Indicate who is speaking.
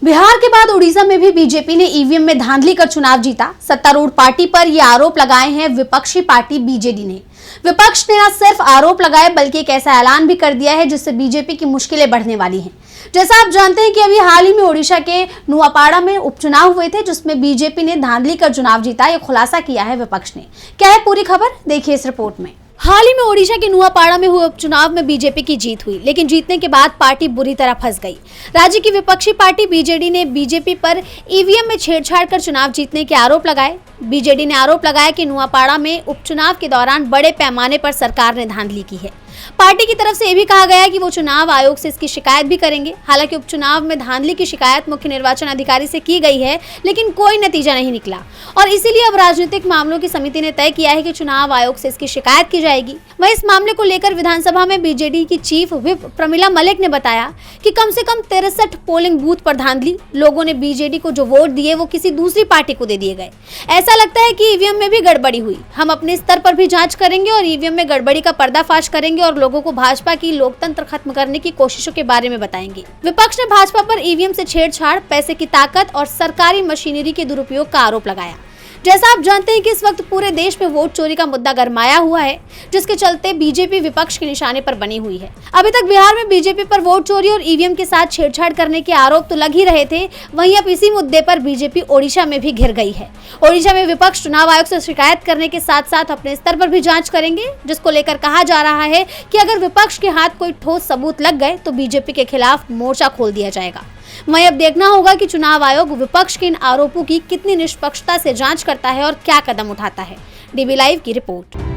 Speaker 1: बिहार के बाद उड़ीसा में भी बीजेपी ने ईवीएम में धांधली कर चुनाव जीता। सत्तारूढ़ पार्टी पर ये आरोप लगाए हैं विपक्षी पार्टी बीजेडी ने। विपक्ष ने न सिर्फ आरोप लगाए बल्कि एक ऐसा ऐलान भी कर दिया है जिससे बीजेपी की मुश्किलें बढ़ने वाली हैं। जैसा आप जानते हैं कि अभी हाल ही में ओडिशा के नुआपाड़ा में उपचुनाव हुए थे जिसमें बीजेपी ने धांधली कर चुनाव जीता। ये खुलासा किया है विपक्ष ने। क्या है पूरी खबर, देखिए इस रिपोर्ट में। हाल ही में ओडिशा के नुआपाड़ा में हुए उपचुनाव में बीजेपी की जीत हुई, लेकिन जीतने के बाद पार्टी बुरी तरह फंस गई। राज्य की विपक्षी पार्टी बीजेडी ने बीजेपी पर ईवीएम में छेड़छाड़ कर चुनाव जीतने के आरोप लगाए। बीजेडी ने आरोप लगाया कि नुआपाड़ा में उपचुनाव के दौरान बड़े पैमाने पर सरकार ने धांधली की है। पार्टी की तरफ से यह भी कहा गया कि वो चुनाव आयोग से इसकी शिकायत भी करेंगे। हालांकि उपचुनाव में धांधली की शिकायत मुख्य निर्वाचन अधिकारी से की गई है, लेकिन कोई नतीजा नहीं निकला और इसीलिए अब राजनीतिक मामलों की समिति ने तय किया है कि चुनाव आयोग से इसकी शिकायत की जाएगी। वहीं इस मामले को लेकर विधानसभा में बीजेडी की चीफ व्हिप प्रमिला मलिक ने बताया कि कम से कम 63 पोलिंग बूथ पर धांधली। लोगों ने बीजेडी को जो वोट दिए वो किसी दूसरी पार्टी को दे दिए गए। ऐसा लगता है कि ईवीएम में भी गड़बड़ी हुई। हम अपने स्तर पर भी जांच करेंगे और ईवीएम में गड़बड़ी का पर्दाफाश करेंगे और लोगों को भाजपा की लोकतंत्र खत्म करने की कोशिशों के बारे में बताएंगे। विपक्ष ने भाजपा पर ईवीएम से छेड़छाड़, पैसे की ताकत और सरकारी मशीनरी के दुरुपयोग का आरोप लगाया। जैसा आप जानते हैं कि इस वक्त पूरे देश में वोट चोरी का मुद्दा गरमाया हुआ है, जिसके चलते बीजेपी विपक्ष के निशाने पर बनी हुई है। अभी तक बिहार में बीजेपी पर वोट चोरी और ईवीएम के साथ छेड़छाड़ करने के आरोप तो लग ही रहे थे, वहीं अब इसी मुद्दे पर बीजेपी ओडिशा में भी घिर गई है। ओडिशा में विपक्ष चुनाव आयोग से शिकायत करने के साथ साथ अपने स्तर पर भी जांच करेंगे, जिसको लेकर कहा जा रहा है कि अगर विपक्ष के हाथ कोई ठोस सबूत लग गए तो बीजेपी के खिलाफ मोर्चा खोल दिया जाएगा। वहीं अब देखना होगा कि चुनाव आयोग विपक्ष के इन आरोपों की कितनी निष्पक्षता से जांच करता है और क्या कदम उठाता है। डीबी लाइव की रिपोर्ट।